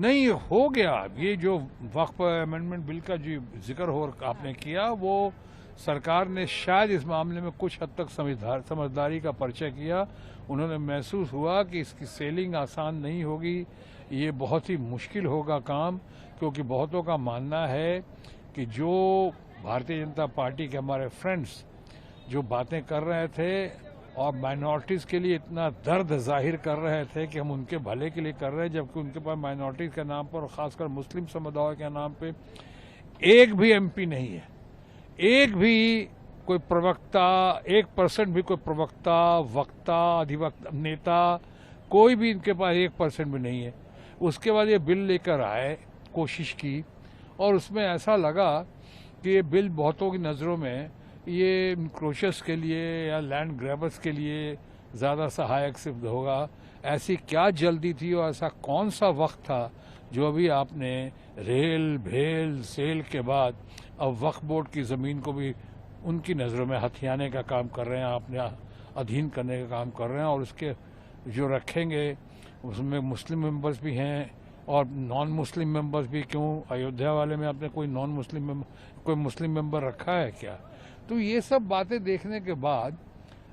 नहीं हो गया। ये जो वक्फ अमेंडमेंट बिल का जो जिक्र हो आपने किया, वो सरकार ने शायद इस मामले में कुछ हद तक समझदारी का परिचय किया। उन्होंने महसूस हुआ कि इसकी सेलिंग आसान नहीं होगी, ये बहुत ही मुश्किल होगा काम, क्योंकि बहुतों का मानना है कि जो भारतीय जनता पार्टी के हमारे फ्रेंड्स जो बातें कर रहे थे और माइनॉरिटीज़ के लिए इतना दर्द जाहिर कर रहे थे कि हम उनके भले के लिए कर रहे हैं, जबकि उनके पास माइनॉरिटीज़ के नाम पर और ख़ासकर मुस्लिम समुदाय के नाम पे एक भी एमपी नहीं है, एक भी कोई प्रवक्ता, 1% भी कोई प्रवक्ता, वक्ता, अधिवक्ता, नेता, कोई भी इनके पास 1% भी नहीं है। उसके बाद ये बिल लेकर आए, कोशिश की, और उसमें ऐसा लगा कि ये बिल बहुतों की नज़रों में ये इंक्रोचर्स के लिए या लैंड ग्रैबर्स के लिए ज़्यादा सहायक सिद्ध होगा। ऐसी क्या जल्दी थी और ऐसा कौन सा वक्त था जो अभी आपने रेल भेल सेल के बाद अब वक्फ बोर्ड की ज़मीन को भी उनकी नज़रों में हथियाने का काम कर रहे हैं, आपने अधीन करने का काम कर रहे हैं। और उसके जो रखेंगे उसमें मुस्लिम मेंबर्स भी हैं और नॉन मुस्लिम मेंबर्स भी। क्यों अयोध्या वाले में आपने कोई नॉन मुस्लिम कोई मुस्लिम मेंबर रखा है क्या? तो ये सब बातें देखने के बाद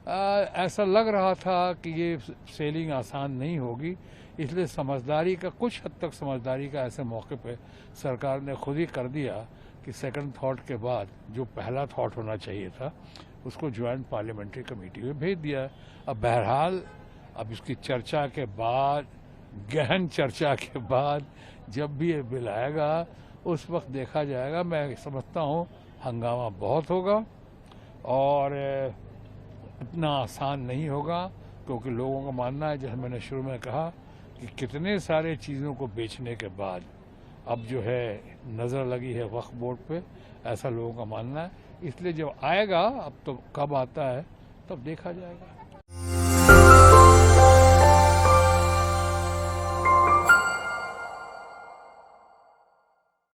ऐसा लग रहा था कि ये सेलिंग आसान नहीं होगी, इसलिए समझदारी का, कुछ हद तक समझदारी का ऐसे मौके पे सरकार ने खुद ही कर दिया कि सेकंड थॉट के बाद जो पहला थॉट होना चाहिए था उसको ज्वाइंट पार्लियामेंट्री कमेटी में भेज दिया। अब बहरहाल अब इसकी चर्चा के बाद, गहन चर्चा के बाद जब भी ये बिल आएगा उस वक्त देखा जाएगा। मैं समझता हूँ हंगामा बहुत होगा और इतना आसान नहीं होगा, क्योंकि लोगों का मानना है, जैसे मैंने शुरू में कहा, कि कितने सारे चीज़ों को बेचने के बाद अब जो है नज़र लगी है वक्फ बोर्ड पे, ऐसा लोगों का मानना है। इसलिए जब आएगा, अब तो कब आता है तब देखा जाएगा।